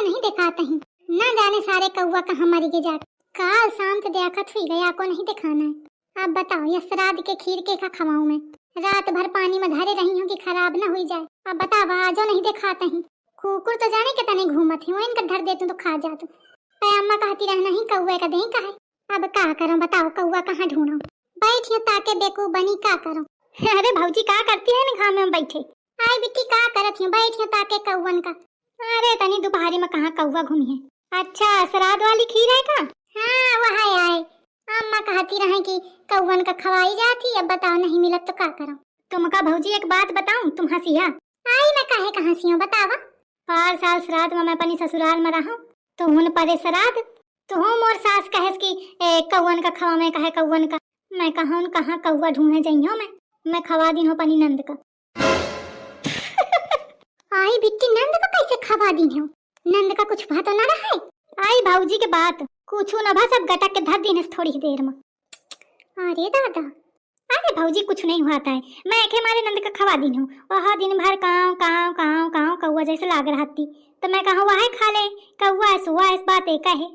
नहीं दिखाते हैं, न जाने सारे कौआ कहाँ मर के जाते। काल शाम से देखत हुई गया को नहीं दिखाना है। अब बताओ ये श्राद्ध के खीर के का खवाऊं मैं? रात भर पानी में धरे रही हूँ कि खराब न हो जाए। अब बताओ आजो नहीं दिखाते हैं। कुकुर तो जाने के तने घूमत है, इनका धर देते तो खा जाते। अम्मा कहती रहना ही कौए का दही का है। अब का करूं बताओ, कौआ कहाँ ढूंढूं? बैठियो ताके बेकू बनी का करूं। अरे भौजी का करती है ना घाम में बैठे? आई बिट्टी का करत हूं, बैठियो ताके कौवन का। अरे तनी दोपहरी में कहाँ कौआ घूमी है? अच्छा श्राद्ध वाली खीर है का? हाँ वह आए। अम्मा कहती रहे कि कौवन का खवाई जाती। अब बताओ नहीं मिलत तो का करूं? तुमका भौजी एक बात बताऊं, तुम हंसिया आई मैं काहे का हंसियो बतावा। पार साल श्राद्ध में मैं अपनी ससुराल में रहूं तो हुन परे श्राद्ध तो हम और सास कहे कि कौवन का खवा में कहे कौवन का। मैं कहूं कहाँ कौआ ढूंढे जाइयो मैं खवा दी हूं अपनी नंद का। आई बिट्टी नंद का कैसे खवा दी हूं? नंद का कुछ बात ना रहा है? आई भाऊजी के बात कुछ न भा, सब गटक के धर दी थोड़ी देर में। अरे दादा, अरे भाऊजी कुछ नहीं हुआ था, मैं एक हमारे नंद का खवा दी हूँ। वह दिन भर काव काव काव काव कौआ जैसे लाग रहा थी, तो मैं कहा वह खा ले कौआ सुआ इस बात एक है।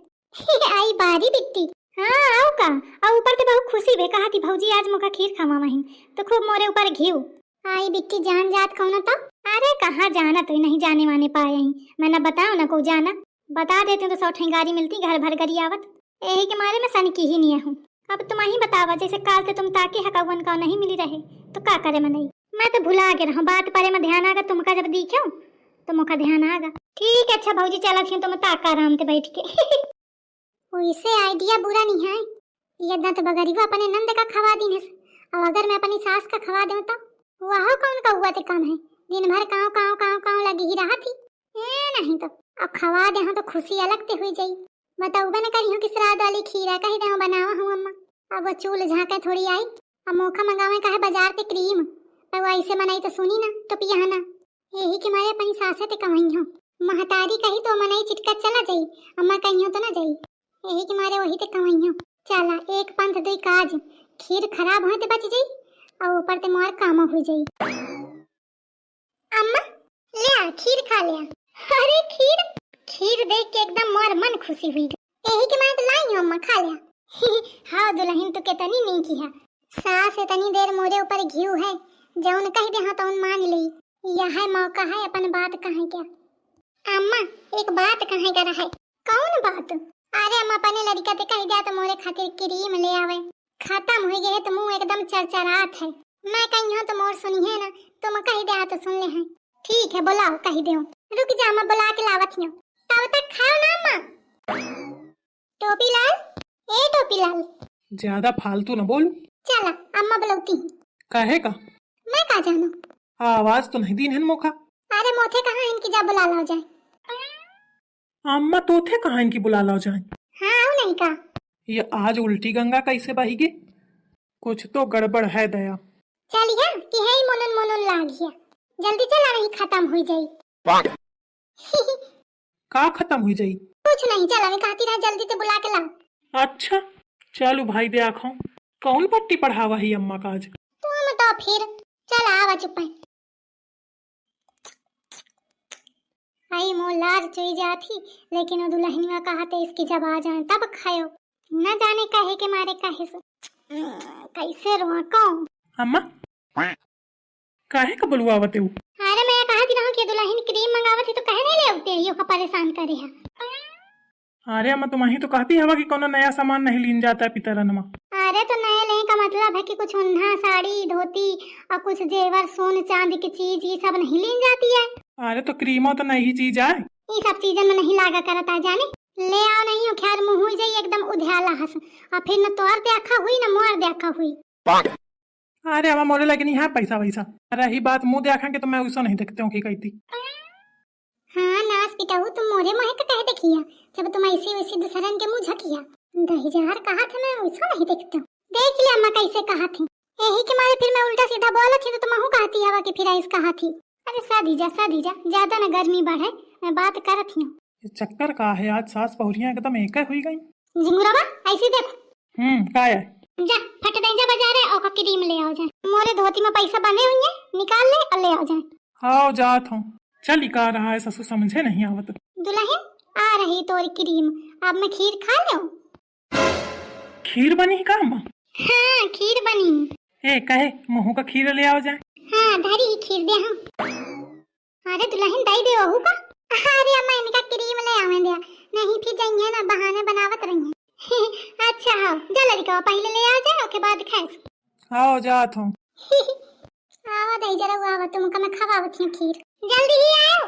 आई बारी बिट्टी। हाँ आओ का और ऊपर से बहुत खुशी वे कहा थी भौजी आज मुका खीर खावा वहीं तो खूब मोरे ऊपर घीव। आई बिट्टी जान जात कौन तो? अरे कहाँ जाना, तो नहीं जाने वाने पाए ही मैंने बताओ ना को जाना बता देते तो 100 ठेंगारी मिलती घर भर करी आवत। यही के मारे मैं सन की ही नहीं हूँ। अब तुम ही बतावा, जैसे काल से तुम ताके हकवन का नहीं मिली रहे तो का करे मैं तो भुला के रहूं। बात परे में ध्यान आगा, तुमका जब दिखूं तो मुका ध्यान आगा। ठीक है अच्छा भौजी चला थी तुम ताका आराम से बैठ के। वैसे आइडिया बुरा नहीं है, ये दंत बगरीवा अपने नंद का खवा दी। और अगर मैं अपनी सास का खवा दूं तो वह कौन का हुआ थे कम है, दिन भर काव काव काव काव लगी ही रहा थी। नहीं तो अब खवा दे तो खुशी अलग ते हुई जाई। बताओ बना करी हूं कि श्राद्ध वाली खीरा कही दे बनावा हूं अम्मा। अब वो चूल झाके थोड़ी आई, अब मौका मंगावे कहे बाजार ते क्रीम, पर वो ऐसे बनाई तो सुनी ना तो पियाना। यही के मारे अपनी सासे ते कमाई हूं। महतारी कही तो मनाई चिटका चला जाई, अम्मा कही तो ना जाई। यही के मारे वही ते कमाई हूं। चला एक पंथ दुई काज, खीर खराब होते बच जाई और ऊपर ते मोर काम हो जाई। अम्मा ले आ खीर खा लिया। अरे खीर देख के एकदम मोर मन खुशी हुई। यही के मारे तो लाई हूं अम्मा खा लिया। हाँ दुल्हन तो कितनी नहीं किया, सास इतनी देर मोरे ऊपर घीव है, जौन कह दे हाँ तो मान ली। यह मौका है अपन बात कहे क्या। अम्मा एक बात कहे कर है। कौन बात? अरे अम्मा अपने लड़का ते कह दिया तो मोरे खातिर क्रीम ले आवे, खत्म हो गए तो मुंह एकदम चरचरात है। मैं कही हूं तो मोर सुनी है ना, तुम कह दिया तो सुन ले हैं। ठीक है बुलाओ कह दे। रुक जा मैं बुला के लावत हूं, तब तक खाओ ना अम्मा। टोपीलाल, ए टोपीलाल ज्यादा फालतू न बोल। चला अम्मा बुलाती हूं। काहे का? मैं का जानू, आवाज तो नहीं दी है मौका। अरे मोथे कहाँ इनकी जा बुला लो जाए। अम्मा तोथे कहाँ इनकी बुला लो जाए। हाँ आओ नहीं का। ये आज उल्टी गंगा कैसे बहेगी? कुछ तो गड़बड़ है दया। चलिए कि है मुनन मुनन लाग गया, जल्दी चला नहीं खत्म हो जाई। का खत्म हो जाई? कुछ नहीं चला मैं कहती रहा जल्दी से बुला के लाओ। अच्छा चलो भाई दे आखो कौन पट्टी पढ़ावा ही अम्मा का आज। तुम तो फिर चल आवा चुप है। आई मोलार चुई जाती, लेकिन वो दुल्हनिया कहते इसकी जब आ जाए तब खायो। न जाने कहे के मारे कहे से कैसे रोको। अम्मा काहे का बुलवावते हो? अरे मैं कहती रहूं कि दुल्हन क्रीम मंगावत थी तो कहे नहीं ले आते यो का परेशान करे है। अरे अम्मा तुम ही तो कहती हवा कि कोनो नया सामान नहीं लीन जाता है पितरनमा। अरे तो नए लेने का मतलब है कि कुछ उन्हा साड़ी धोती और कुछ जेवर सोन चांदी की चीज ये सब नहीं लीन जाती है। अरे तो क्रीमो तो नई चीज है, ये सब चीजन में नहीं लागा करता जाने। ले आओ नहीं हो खैर मुंह हुई जाई एकदम उध्याला हंस और फिर न तोर देखा हुई न मोर देखा हुई। अरे अम्मा मोरे लगे नहीं है पैसा वैसा। रही बात मुंह देखेंगे तो मैं वैसा नहीं देखते हूँ कि कहती। हाँ नास पिटाऊ तुम मोरे मोहे का कह देखिया, जब तुम ऐसे वैसे दूसरन के मुंह झकिया। दहीजार कहा था मैं वैसा नहीं देखता। देख लिया अम्मा कैसे कहा थी, यही के मारे फिर मैं उल्टा सीधा बोला थी तो तुम हूँ कहती हवा कि फिर ऐसे कहा थी। अरे साधी जा ज्यादा न गर्मी बढ़े, मैं बात करत हूँ। चक्कर का है आज सास बहुरियां एकदम एक हुई गई। झिंगुरावा ऐसे देखो। का है? जा फट दे जा बाजार है और क्रीम ले आओ जाए। मोरे धोती में पैसा बने हुए हैं निकाल ले और ले आओ जाए। आओ जात हूँ। चल का रहा है ससुर समझे नहीं आवत। दुल्हन आ रही तोर क्रीम। अब मैं खीर खा लूं? खीर बनी का अम्मा? हाँ खीर बनी। ए कहे मुँह का खीर ले आओ जाए। हाँ धरी ही खीर दे हम। अरे दुल्हन दई दे ओहू का। अरे अम्मा इनका क्रीम ले आवे दिया, नहीं फिर जाइए ना बहाने बनावत रही। अच्छा हाँ जा लड़का पहले ले आ जाए ओके बाद खाए। आओ जात हूँ। आवा दे जरा आवा तुमका मैं खवावत हूँ खीर, जल्दी ही आओ।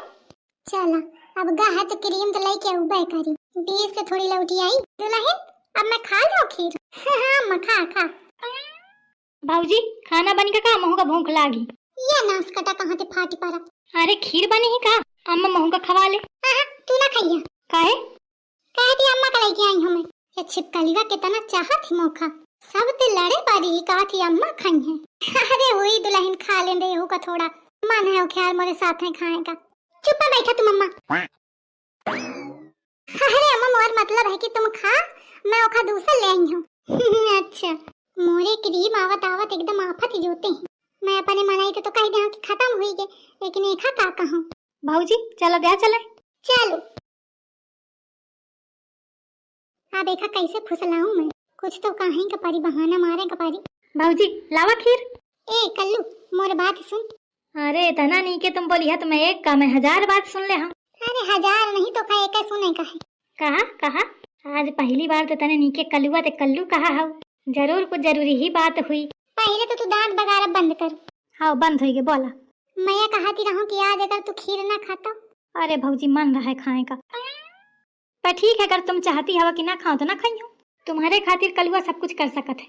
चला अब गाह तो क्रीम तो लेके आऊ बेकारी, बीच से थोड़ी लौटी आई। दुल्हन अब मैं खा लूं खीर? हाँ अम्मा खा खा। भाऊजी खाना बन के का महू का भूख लागी। ये नास कटा कहाँ से फाटी पड़ा। अरे खीर बनी ही का अम्मा महू का खवा ले। हाँ तू ना खाइया। काहे? कहती अम्मा का लेके आई हूँ मैं। ये छिपकलीवा कितना चाहत ही मौका, सब ते लड़े पारी का थी अम्मा खाई है। अरे हुई दुल्हन खा ले दे का थोड़ा मन है ख्याल मोरे साथ में खाएगा। चुप बैठा तुम अम्मा। अरे अम्मा मोर मतलब है कि तुम खा, मैं ओखा दूसरा ले आई हूँ। अच्छा मोरे क्रीम आवत आवत एकदम आफत ही जोते हैं। मैं अपने मनाई तो कह दे कि खत्म हुई गए, लेकिन एखा का कहूँ। भाऊजी चलो दया चले। चलो अब एखा कैसे फुसलाऊं मैं, कुछ तो कहीं का पारी बहाना मारे का पारी। भाऊजी लावा खीर। ए कल्लू मोर बात सुन। अरे तना नहीं के तुम बोली है तो मैं एक का मैं 1000 बात सुन ले हम। अरे 1000 नहीं तो का एक सुने का है। कहा कहा आज पहली बार तो तने नीके कल्लुआ ते कल्लू कहा हूँ, जरूर कुछ जरूरी ही बात हुई। पहले तो तू दांत बगारा बंद कर। हाँ बंद हो गए बोला। मैं कहती रहूं कि आज अगर तू खीर ना खाता। अरे भाऊजी मन रहा है खाए का, पर ठीक है अगर तुम चाहती हो कि ना खाओ तो ना खाइयो, तुम्हारे खातिर कलुआ सब कुछ कर सकत है।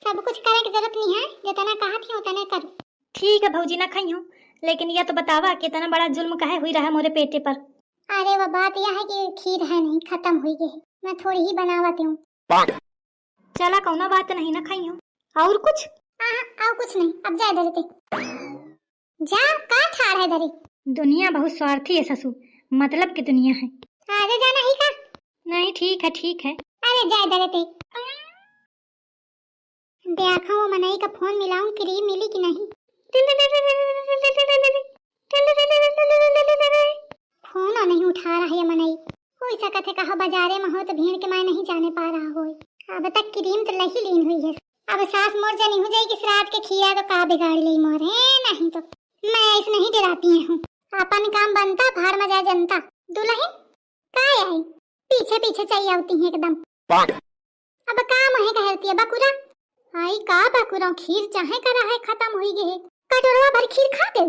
सब कुछ करे की जरूरत नहीं है, जितना कहा थी उतने कर। ठीक है भाऊजी ना खाइयो, लेकिन यह तो बतावा कि इतना बड़ा जुल्म काहे हुई रहा मोरे पेटे पर। अरे वो बात यह है कि खीर है नहीं, खत्म हुई गई, मैं थोड़ी ही बनावती हूँ। चला कौना बात नहीं ना खाइयो। और कुछ? और कुछ नहीं, अब जा इधर से। जा का ठाड़ है इधर। दुनिया बहुत स्वार्थी है ससु, मतलब की दुनिया है। आगे जाना ही का? नहीं ठीक है ठीक है। अरे जा इधर से। देखा वो मनाई का फोन मिलाऊं, क्रीम मिली कि नहीं। फोन नहीं उठा रहा है मनाई। हो सकत है कहा बाजारे में हो तो भीड़ के मैं नहीं जाने पा रहा हो। अब तक क्रीम तो लही लीन हुई है। अब सास मोर जनी हो जाएगी रात के खीरा तो का बिगाड़ ली मोर है, नहीं तो मैं ऐसे नहीं डराती हूँ। अपन काम बनता भाड़ में जा जनता। दुल्हन का आई पीछे पीछे चाहिए आती है एकदम। अब काम है कहती है बकुरा। आई का बकुरा खीर चाहे करा है खत्म हुई गई, कटोरा भर खीर खा दे।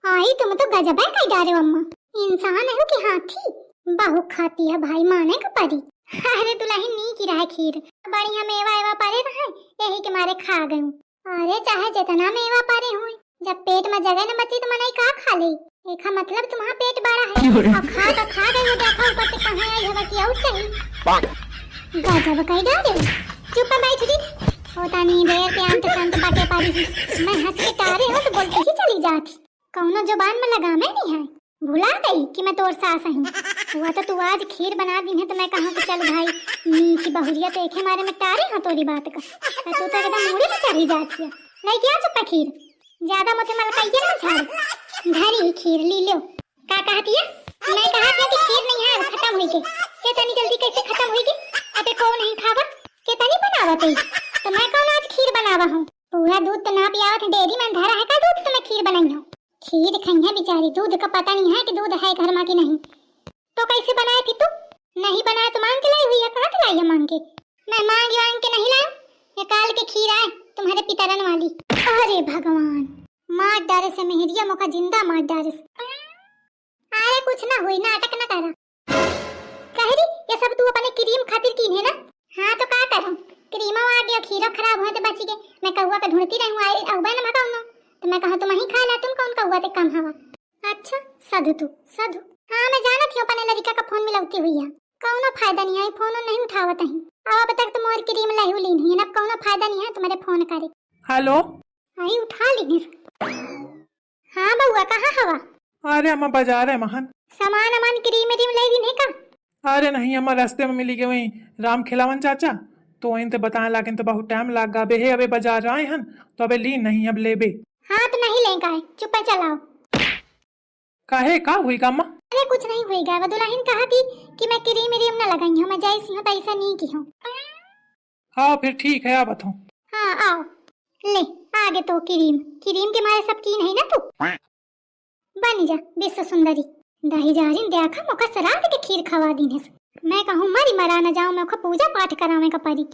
आई तुम तो गजब है कह डारे अम्मा, इंसान है कि हाथी। बहु खाती है भाई माने का परी। अरे दुल्हन नी की रहा खीर, बढ़िया मेवा एवा पारे रहे यही के मारे खा गई। अरे चाहे जितना मेवा पारे हुए, जब पेट में जगह न बची तो मनाई का खा ली। देखा मतलब तुम्हारा पेट बड़ा है और खा गई। देखा ऊपर से कहाँ आई है कि और चाहिए। गजब कह डारे। चुप बैठ दी, होता नहीं देर के अंत संत बाटे पारी। मैं हंस के तारे हूँ तो बोलती ही चली जाती, कौनो जुबान में लगा मैं नहीं है। भुला गई कि मैं तोर सास हूँ। हुआ तो तू आज खीर बना दी है तो मैं कहा कि चल भाई नीची बहुरिया तो एक मारे में तारे हाँ तोरी बात का। तू तो एकदम मुड़ी में चढ़ी जाती है। नहीं क्या चुप खीर, ज्यादा मुझे मलकाइए ना झाड़। घरी खीर ली लो। क्या कहती है? मैं कहा था कि खीर नहीं है खत्म हुई गई। इतनी जल्दी कैसे खत्म हुई गई? अबे कौन नहीं खावा कितनी बनावत है तो मैं कौन आज खीर बनावा हूँ। पूरा दूध तो ना पियावत डेयरी में धरा है का दूध तो मैं खीर बनाई हूँ। खीर खाई है बेचारी, दूध का पता नहीं है कि दूध है घर में कि नहीं। तो कैसे बनाया थी तू? नहीं बनाया तो मांग के लाई हुई है। कहाँ से लाई है मांग के? मैं मांग के नहीं लाई, ये काल के खीर आए तुम्हारे पितरन वाली। अरे भगवान मार डारे से मेहरिया मौका जिंदा मार डारे से। अरे कुछ ना हुई, नाटक ना करा। कह रही ये सब तू अपने क्रीम खातिर की है ना? हाँ तो का करूं, क्रीम आ गया खीरा खराब हुआ तो बच गए। मैं कौवा का ढूंढती रहूं आई अगबा ना भगाऊं ना तो मैं कहा तुम ही खा ला, तुम कौन कौवा ते कम हवा। अच्छा साधु तू साधु। हाँ मैं जाना थी अपने लड़का का फोन मिलाती हुई है, कौनो फायदा नहीं है, फोन नहीं उठावत है। अब तक तुम और क्रीम लाई ली नहीं है, अब कौनो फायदा नहीं है तुम्हारे फोन करे। हेलो आई उठा ली। हाँ बउआ कहाँ हवा? अरे अम्मा बाजार है महान। सामान अमान क्रीम ले दी नहीं का? अरे नहीं अम्मा रास्ते में मिली गई वही राम खिलावन चाचा, तो वहीं ते बताने लागिन तो बहुत टाइम लग गा बे। अबे बाजार आए हन तो अबे ली नहीं अब लेबे। हाँ तो नहीं लेगा है, चुप चलाओ। काहे का हुई का अम्मा? अरे कुछ नहीं होएगा, वो दुल्हन कहा थी कि मैं क्रीम व्रीम न लगाई हूँ, मैं जैसी हूँ तैसा नहीं की हूँ। हाँ फिर ठीक है, आ बताओ। हाँ आओ, ले आगे तो क्रीम क्रीम के मारे सब की नहीं ना तू। बनी जा विश्व सुंदरी, दही जारिन देखा मुका सराद के खीर खवा दी है। मैं कहूँ मरी मरा न जाऊँ, मैं पूजा पाठ करावे का परी।